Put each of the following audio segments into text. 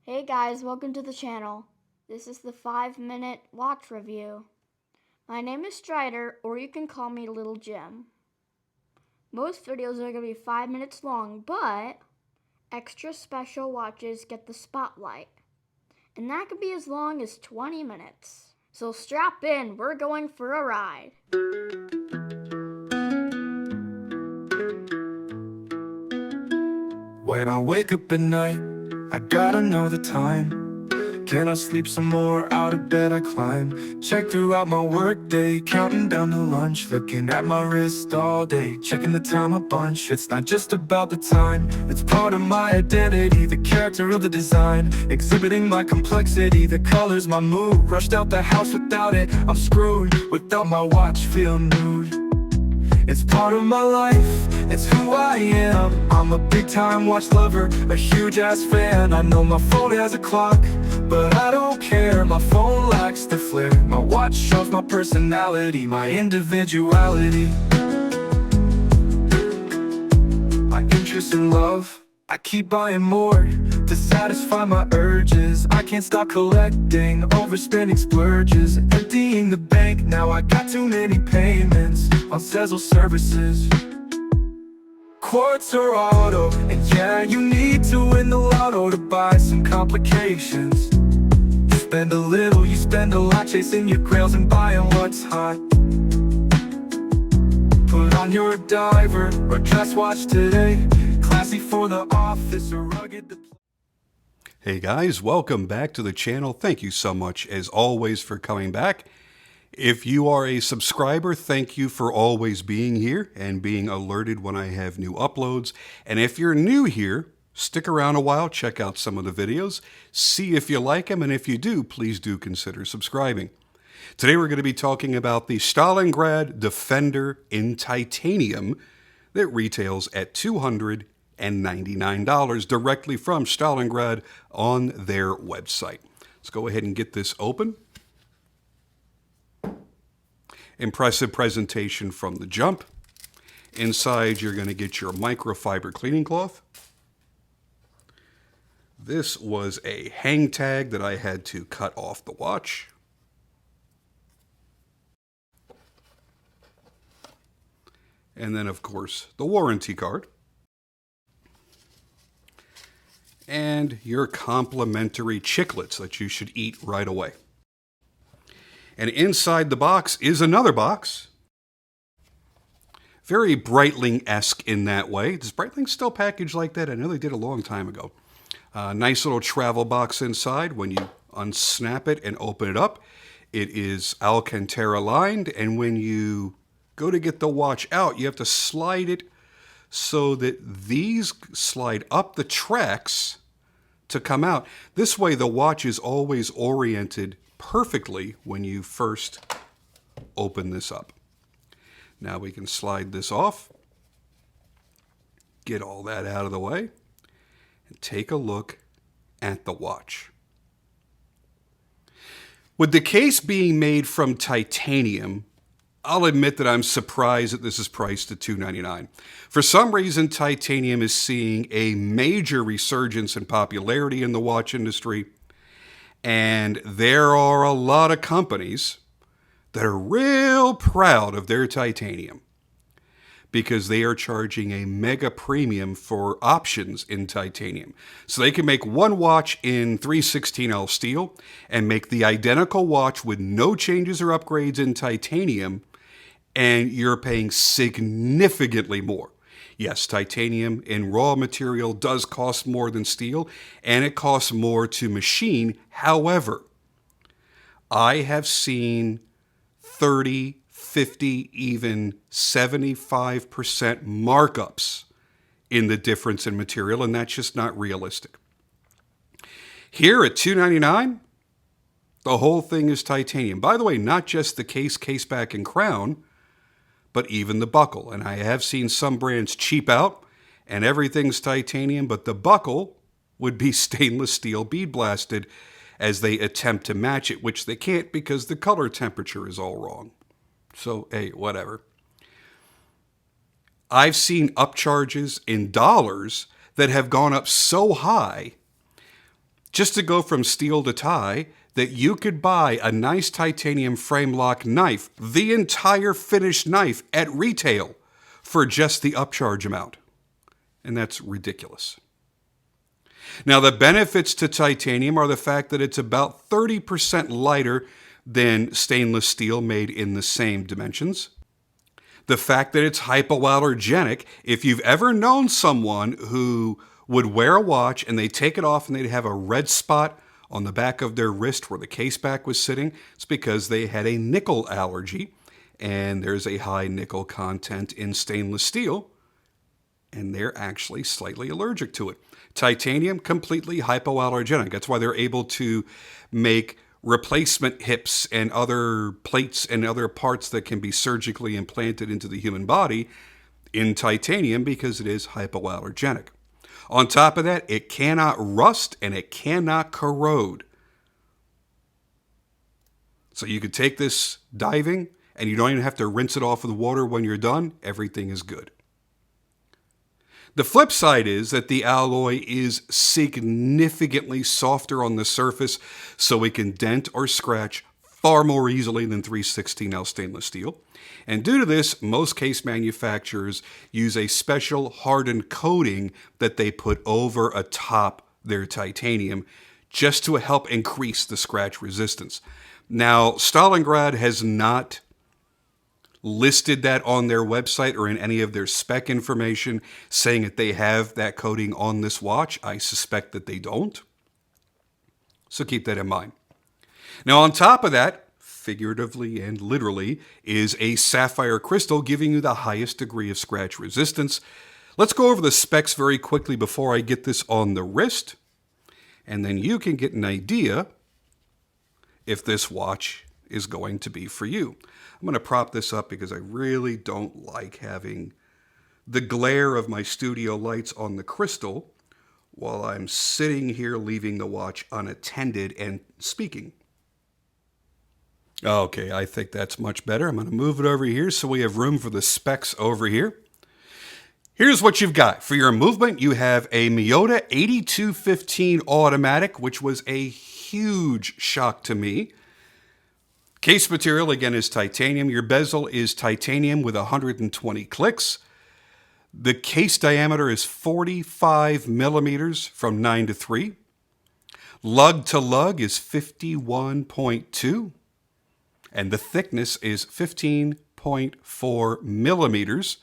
Hey guys, welcome to the channel. This is the 5-minute watch review. My name is Strider, or you can call me Little Jim. Most videos are going to be 5 minutes long, but extra special watches get the spotlight. And that could be as long as 20 minutes. So strap in, we're going for a ride. When I wake up at night, I gotta know the time. Can I sleep some more? Out of bed I climb. Check throughout my work day, counting down to lunch. Looking at my wrist all day, checking the time a bunch. It's not just about the time, it's part of my identity. The character of the design, exhibiting my complexity. The colors, my mood, rushed out the house without it, I'm screwed. Without my watch, feel nude. It's part of my life, it's who I am. I'm a big time watch lover, a huge ass fan. I know my phone has a clock, but I don't care. My phone lacks the flair. My watch shows my personality, my individuality. My interest in love, I keep buying more to satisfy my urges. I can't stop collecting, overspending splurges, emptying the bank. Now I got too many payments on Bezel services. Quartz or auto, and yeah, you need to win the lotto to buy some complications. You spend a little, you spend a lot, chasing your grails and buying what's hot. Put on your diver or dress watch today, classy for the office or rugged. Hey guys, welcome back to the channel. Thank you so much as always for coming back. If you are a subscriber, thank you for always being here and being alerted when I have new uploads. And if you're new here, stick around a while, check out some of the videos, see if you like them, and if you do, please do consider subscribing. Today we're going to be talking about the Stalingrad Defender in titanium that retails at $299 directly from Stalingrad on their website. Let's go ahead and get this open. Impressive presentation from the jump. Inside, you're going to get your microfiber cleaning cloth. This was a hang tag that I had to cut off the watch. And then, of course, the warranty card. And your complimentary chiclets that you should eat right away. And inside the box is another box. Very Breitling-esque in that way. Does Breitling still package like that? I know they did a long time ago. Nice little travel box inside. When you unsnap it and open it up, it is Alcantara lined. And when you go to get the watch out, you have to slide it so that these slide up the tracks to come out. This way the watch is always oriented perfectly when you first open this up. Now we can slide this off, get all that out of the way, and take a look at the watch. With the case being made from titanium, I'll admit that I'm surprised that this is priced at $299. For some reason, titanium is seeing a major resurgence in popularity in the watch industry, and there are a lot of companies that are real proud of their titanium because they are charging a mega premium for options in titanium. So they can make one watch in 3/16L steel and make the identical watch with no changes or upgrades in titanium, and you're paying significantly more. Yes, titanium in raw material does cost more than steel, and it costs more to machine. However, I have seen 30, 50, even 75% markups in the difference in material, and that's just not realistic. Here at $299, the whole thing is titanium. By the way, not just the case back, and crown, but even the buckle. And I have seen some brands cheap out and everything's titanium, but the buckle would be stainless steel bead blasted as they attempt to match it, which they can't because the color temperature is all wrong. So, hey, whatever. I've seen upcharges in dollars that have gone up so high just to go from steel to tie, that you could buy a nice titanium frame lock knife, the entire finished knife, at retail for just the upcharge amount. And that's ridiculous. Now, the benefits to titanium are the fact that it's about 30% lighter than stainless steel made in the same dimensions. The fact that it's hypoallergenic. If you've ever known someone who would wear a watch and they take it off and they'd have a red spot on the back of their wrist where the case back was sitting, it's because they had a nickel allergy, and there's a high nickel content in stainless steel, and they're actually slightly allergic to it. Titanium, completely hypoallergenic. That's why they're able to make replacement hips and other plates and other parts that can be surgically implanted into the human body in titanium, because it is hypoallergenic. On top of that, it cannot rust and it cannot corrode. So you could take this diving and you don't even have to rinse it off with water when you're done. Everything is good. The flip side is that the alloy is significantly softer on the surface, so it can dent or scratch far more easily than 316L stainless steel. And due to this, most case manufacturers use a special hardened coating that they put over atop their titanium just to help increase the scratch resistance. Now, Stalingrad has not listed that on their website or in any of their spec information saying that they have that coating on this watch. I suspect that they don't. So keep that in mind. Now, on top of that, figuratively and literally, is a sapphire crystal giving you the highest degree of scratch resistance. Let's go over the specs very quickly before I get this on the wrist, and then you can get an idea if this watch is going to be for you. I'm going to prop this up because I really don't like having the glare of my studio lights on the crystal while I'm sitting here leaving the watch unattended and speaking. Okay, I think that's much better. I'm going to move it over here so we have room for the specs over here. Here's what you've got. For your movement, you have a Miyota 8215 automatic, which was a huge shock to me. Case material, again, is titanium. Your bezel is titanium with 120 clicks. The case diameter is 45 millimeters from 9 to 3. Lug to lug is 51.2. And the thickness is 15.4 millimeters.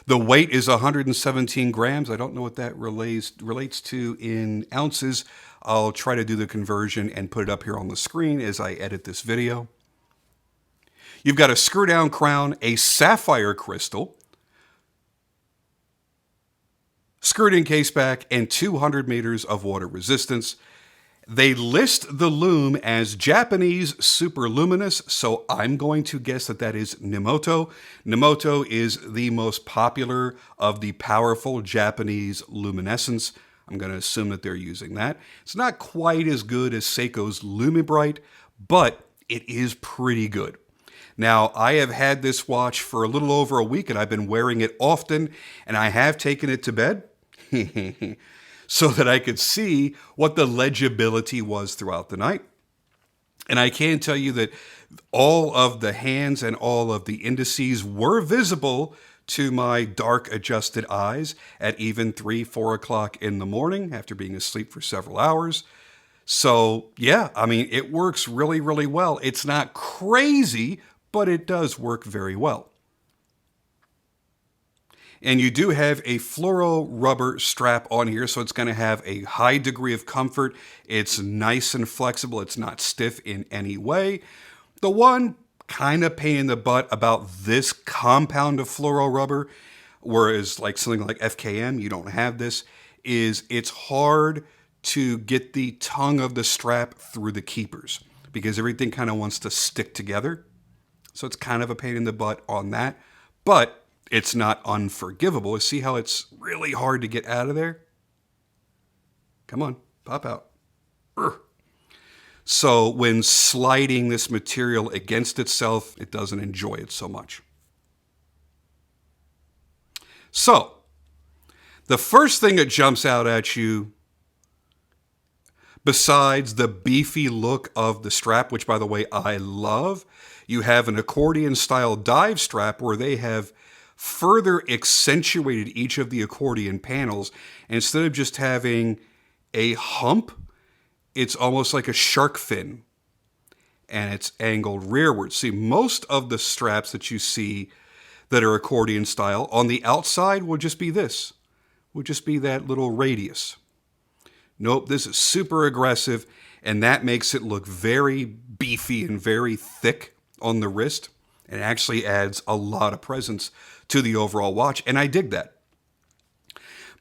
The weight is 117 grams. I don't know what that relates to in ounces. I'll try to do the conversion and put it up here on the screen as I edit this video. You've got a screw-down crown, a sapphire crystal, screwed-in case back, and 200 meters of water resistance. They list the Lume as Japanese super luminous, so I'm going to guess that that is Nemoto. Nemoto is the most popular of the powerful Japanese luminescence. I'm going to assume that they're using that. It's not quite as good as Seiko's Lume Bright, but it is pretty good. Now, I have had this watch for a little over a week, and I've been wearing it often, and I have taken it to bed so that I could see what the legibility was throughout the night. And I can tell you that all of the hands and all of the indices were visible to my dark adjusted eyes at even 3, 4 o'clock in the morning after being asleep for several hours. So yeah, I mean, it works really, really well. It's not crazy, but it does work very well. And you do have a Fluororubber strap on here, so it's going to have a high degree of comfort. It's nice and flexible. It's not stiff in any way. The one kind of pain in the butt about this compound of Fluororubber, whereas like something like FKM, you don't have this, is it's hard to get the tongue of the strap through the keepers because everything kind of wants to stick together. So it's kind of a pain in the butt on that, but it's not unforgivable. See how it's really hard to get out of there? Come on, pop out. Urgh. So when sliding this material against itself, it doesn't enjoy it so much. So the first thing that jumps out at you Besides the beefy look of the strap, which by the way I love, you have an accordion style dive strap where they have further accentuated each of the accordion panels. Instead of just having a hump, it's almost like a shark fin, and it's angled rearward. See, most of the straps that you see that are accordion style on the outside will just be this, would just be that little radius. Nope, this is super aggressive, and that makes it look very beefy and very thick on the wrist, and actually adds a lot of presence to the overall watch, and I dig that.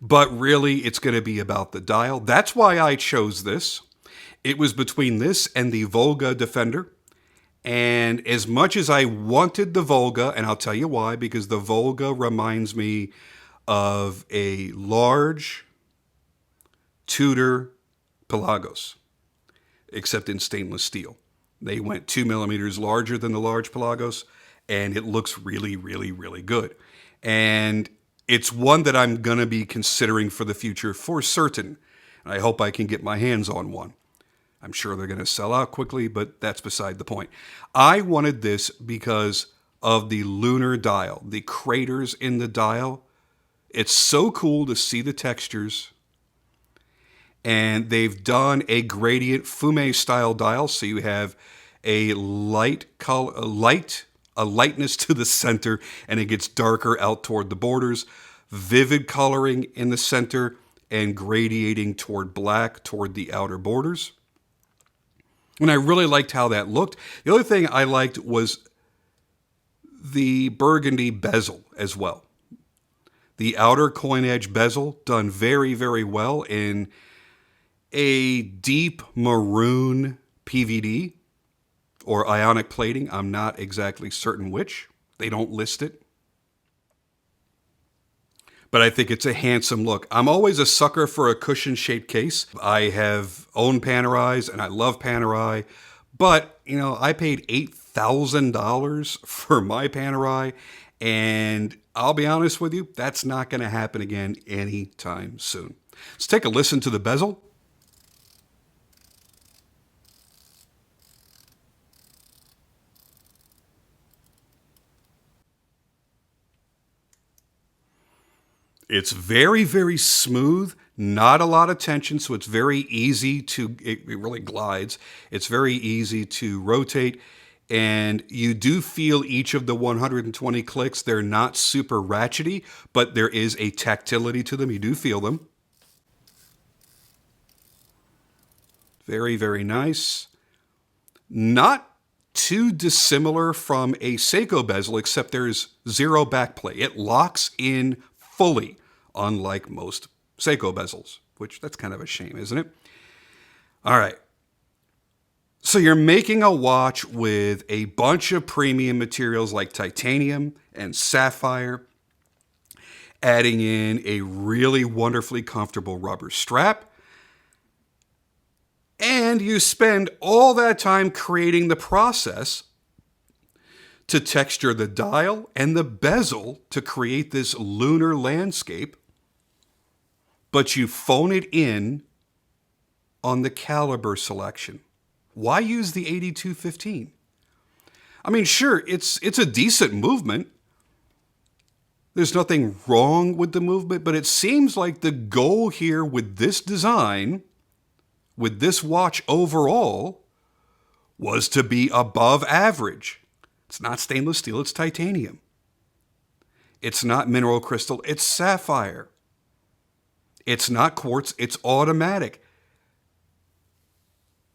But really, it's going to be about the dial. That's why I chose this. It was between this and the Volga Defender, and as much as I wanted the Volga, and I'll tell you why, because the Volga reminds me of a large Tudor Pelagos, except in stainless steel. They went 2 millimeters larger than the large Pelagos, and it looks really, really, really good. And it's one that I'm going to be considering for the future for certain. And I hope I can get my hands on one. I'm sure they're going to sell out quickly, but that's beside the point. I wanted this because of the lunar dial, the craters in the dial. It's so cool to see the textures. And they've done a gradient fume style dial, so you have a light color, a lightness to the center, and it gets darker out toward the borders, vivid coloring in the center, and gradiating toward black toward the outer borders. And I really liked how that looked. The other thing I liked was the burgundy bezel as well. The outer coin edge bezel done very, very well in a deep maroon PVD or ionic plating. I'm not exactly certain which. They don't list it. But I think it's a handsome look. I'm always a sucker for a cushion-shaped case. I have owned Panerais, and I love Panerai. But, you know, I paid $8,000 for my Panerai, and I'll be honest with you, that's not going to happen again anytime soon. Let's take a listen to the bezel. It's very, very smooth, not a lot of tension, so it's very easy to, it really glides. It's very easy to rotate, and you do feel each of the 120 clicks. They're not super ratchety, but there is a tactility to them. You do feel them. Very, very nice. Not too dissimilar from a Seiko bezel, except there's zero backplay. It locks in fully, unlike most Seiko bezels, which that's kind of a shame, isn't it? All right. So you're making a watch with a bunch of premium materials like titanium and sapphire, adding in a really wonderfully comfortable rubber strap. And you spend all that time creating the process to texture the dial and the bezel to create this lunar landscape, but you phone it in on the caliber selection. Why use the 8215? I mean, sure, it's a decent movement. There's nothing wrong with the movement, but it seems like the goal here with this design, with this watch overall, was to be above average. It's not stainless steel, it's titanium. It's not mineral crystal, it's sapphire. It's not quartz, it's automatic.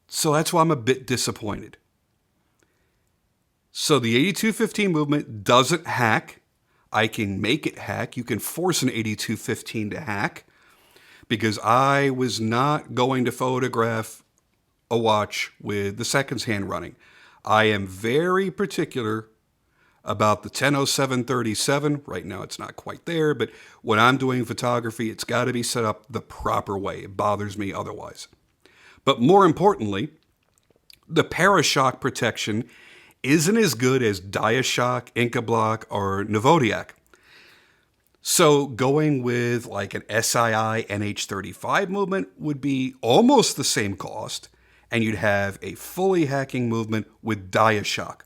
So that's why I'm a bit disappointed. So the 8215 movement doesn't hack. I can make it hack. You can force an 8215 to hack, because I was not going to photograph a watch with the seconds hand running. I am very particular about the 100737. Right now it's not quite there, but when I'm doing photography, it's got to be set up the proper way. It bothers me otherwise. But more importantly, the Parashock protection isn't as good as Diashock, Incablock, or Novodiak. So going with like an SII NH35 movement would be almost the same cost, and you'd have a fully hacking movement with Diashock.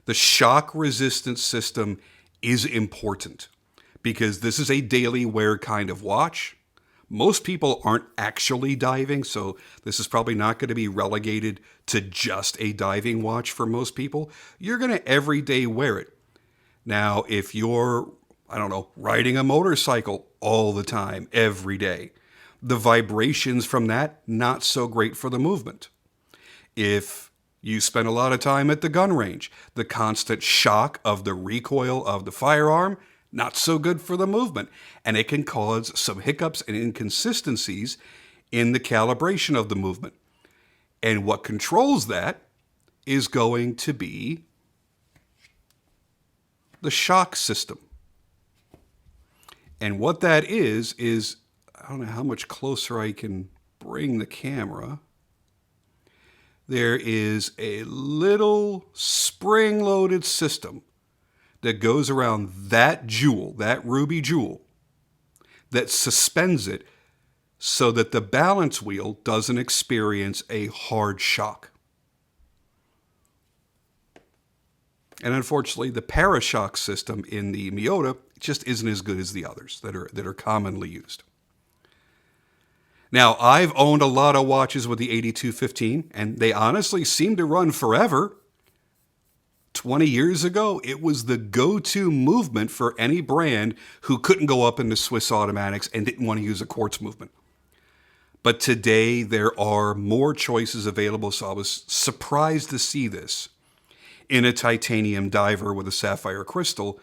The shock resistance system is important because this is a daily wear kind of watch. Most people aren't actually diving, so this is probably not going to be relegated to just a diving watch for most people. You're going to everyday wear it. Now, if you're, I don't know, riding a motorcycle all the time, every day, the vibrations from that, not so great for the movement. If you spend a lot of time at the gun range, the constant shock of the recoil of the firearm, not so good for the movement. And it can cause some hiccups and inconsistencies in the calibration of the movement. And what controls that is going to be the shock system. And what that is, I don't know how much closer I can bring the camera. There is a little spring-loaded system that goes around that jewel, that ruby jewel, that suspends it so that the balance wheel doesn't experience a hard shock. And unfortunately, the parashock system in the Miyota just isn't as good as the others that are commonly used. Now, I've owned a lot of watches with the 8215, and they honestly seem to run forever. 20 years ago, it was the go-to movement for any brand who couldn't go up into Swiss automatics and didn't want to use a quartz movement. But today, there are more choices available, so I was surprised to see this in a titanium diver with a sapphire crystal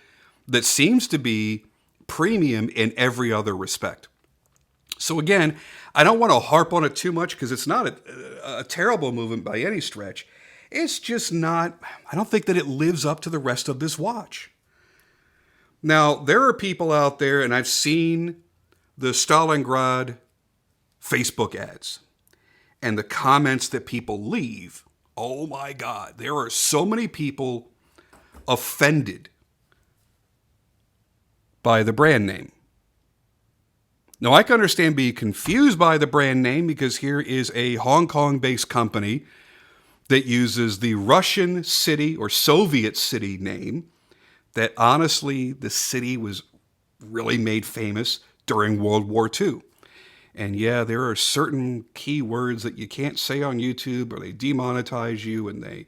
that seems to be premium in every other respect. So again, I don't want to harp on it too much because it's not a terrible movement by any stretch. It's just not, I don't think that it lives up to the rest of this watch. Now, there are people out there, and I've seen the Stalingrad Facebook ads and the comments that people leave. Oh my God, there are so many people offended by the brand name. Now, I can understand being confused by the brand name because here is a Hong Kong-based company that uses the Russian city or Soviet city name that honestly, the city was really made famous during World War II. And yeah, there are certain keywords that you can't say on YouTube or they demonetize you and they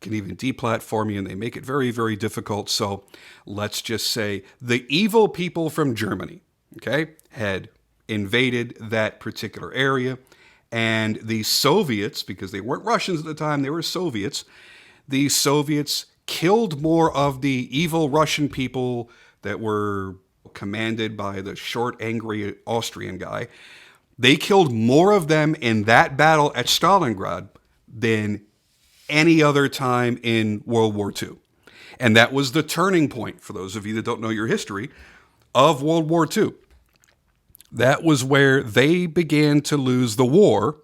can even deplatform you and they make it very, very difficult. So let's just say the evil people from Germany, okay, had invaded that particular area. And the Soviets, because they weren't Russians at the time, they were Soviets, the Soviets killed more of the evil Russian people that were commanded by the short, angry Austrian guy. They killed more of them in that battle at Stalingrad than any other time in World War II. And that was the turning point, for those of you that don't know your history, of World War II. That was where they began to lose the war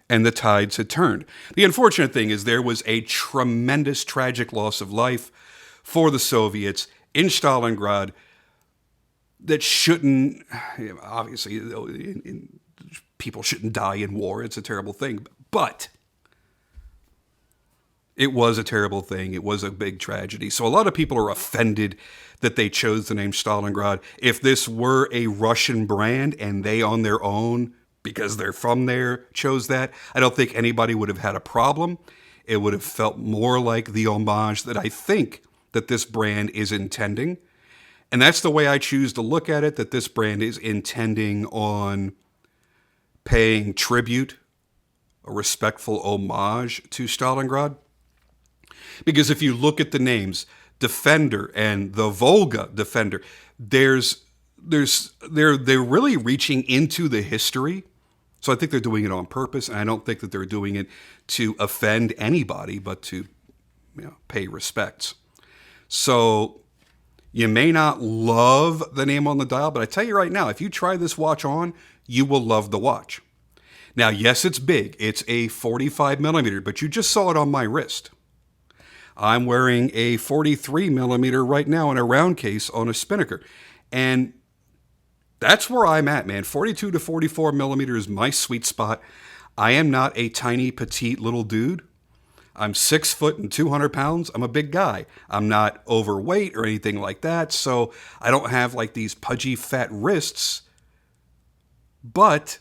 and the tides had turned. The unfortunate thing is there was a tremendous tragic loss of life for the Soviets in Stalingrad that shouldn't, obviously, people shouldn't die in war. It's a terrible thing. But it was a terrible thing. It was a big tragedy. So a lot of people are offended that they chose the name Stalingrad. If this were a Russian brand and they on their own, because they're from there, chose that, I don't think anybody would have had a problem. It would have felt more like the homage that I think that this brand is intending. And that's the way I choose to look at it, that this brand is intending on paying tribute, a respectful homage to Stalingrad. Because if you look at the names, Defender and the Volga Defender, they're really reaching into the history. So I think they're doing it on purpose, and I don't think that they're doing it to offend anybody, but to pay respects. So you may not love the name on the dial, but I tell you right now, if you try this watch on, you will love the watch. Now, yes, it's big. It's a 45 millimeter, but you just saw it on my wrist. I'm wearing a 43 millimeter right now in a round case on a spinnaker. And That's where I'm at, man. 42 to 44 millimeter is my sweet spot. I am not a tiny, petite little dude. I'm 6 foot and 200 pounds. I'm a big guy. I'm not overweight or anything like that, so I don't have like these pudgy fat wrists. But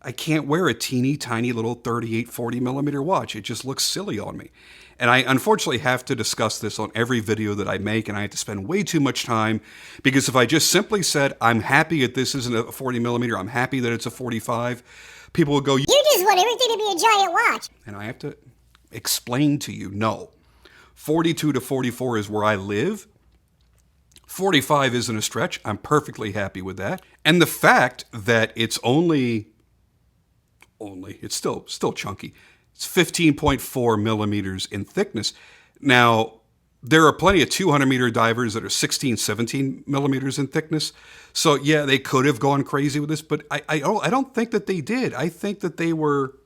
I can't wear a teeny tiny little 38, 40 millimeter watch. It just looks silly on me. And I unfortunately have to discuss this on every video that I make, and I have to spend way too much time, because if I just simply said, I'm happy that this isn't a 40 millimeter, I'm happy that it's a 45, people would go, You just want everything to be a giant watch. and I have to explain to you, no. 42 to 44 is where I live. 45 isn't a stretch. I'm perfectly happy with that. And the fact that it's it's still chunky. It's 15.4 millimeters in thickness. Now, there are plenty of 200 meter divers that are 16, 17 millimeters in thickness. So yeah, they could have gone crazy with this, but I don't think that they did. I think that they were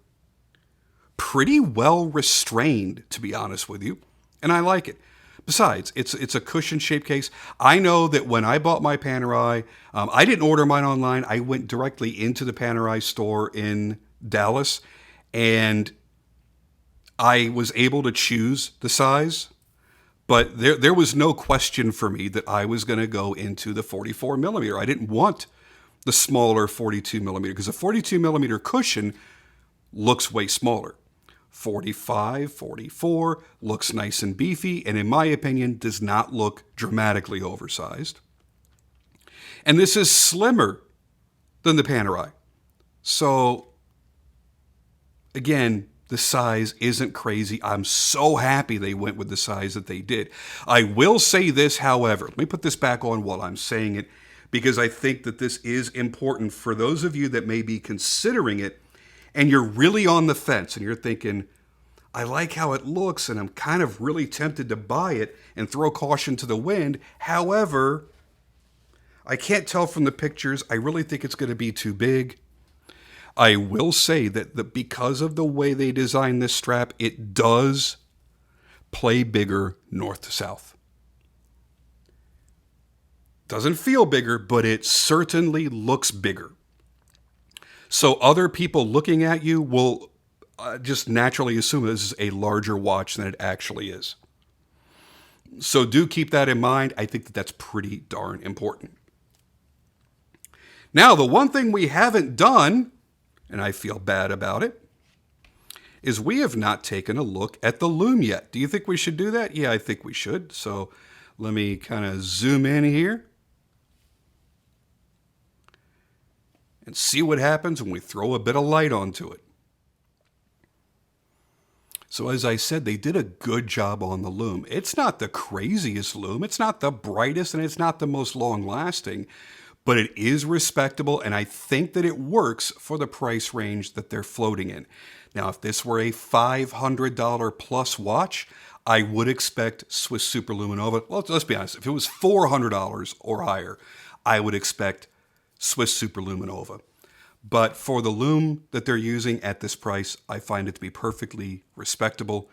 pretty well restrained, to be honest with you. And I like it. Besides, it's a cushion-shaped case. I know that when I bought my Panerai, I didn't order mine online. I went directly into the Panerai store in Dallas, and I was able to choose the size. But there was no question for me that I was going to go into the 44 millimeter. I didn't want the smaller 42 millimeter, because a 42 millimeter cushion looks way smaller. 45, 44 looks nice and beefy, and in my opinion, does not look dramatically oversized. And this is slimmer than the Panerai. So, again, the size isn't crazy. I'm so happy they went with the size that they did. I will say this, however. Let me put this back on while I'm saying it, because I think that this is important for those of you that may be considering it, and you're really on the fence, and you're thinking, I like how it looks, and I'm kind of really tempted to buy it and throw caution to the wind. However, I can't tell from the pictures. I really think it's going to be too big. I will say that because of the way they designed this strap, it does play bigger north to south. Doesn't feel bigger, but it certainly looks bigger. So other people looking at you will just naturally assume this is a larger watch than it actually is. So do keep that in mind. I think that that's pretty darn important. Now, the one thing we haven't done, and I feel bad about it, is we have not taken a look at the Lume yet. Do you think we should do that? Yeah, I think we should. So let me kind of zoom in here and see what happens when we throw a bit of light onto it. So as I said, they did a good job on the Lume. It's not the craziest Lume. It's not the brightest, and it's not the most long-lasting, but it is respectable, and I think that it works for the price range that they're floating in. Now, if this were a $500 plus watch, I would expect Swiss Superluminova. Well, let's be honest. If it was $400 or higher, I would expect Swiss Superluminova. But for the Lume that they're using at this price, I find it to be perfectly respectable.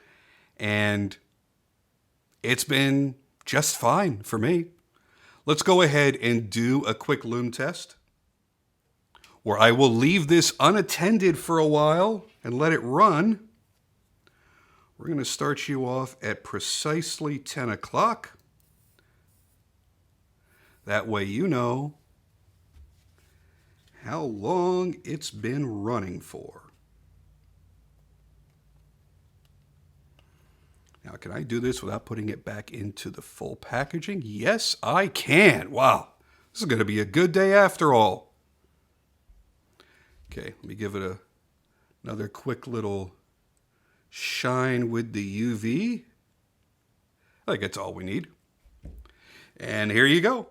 And it's been just fine for me. Let's go ahead and do a quick Lume test, where I will leave this unattended for a while and let it run. We're going to start you off at precisely 10 o'clock. That way you know how long it's been running for. Now, can I do this without putting it back into the full packaging? Yes, I can. Wow, this is going to be a good day after all. Okay, let me give it another quick little shine with the UV. I think that's all we need. And here you go.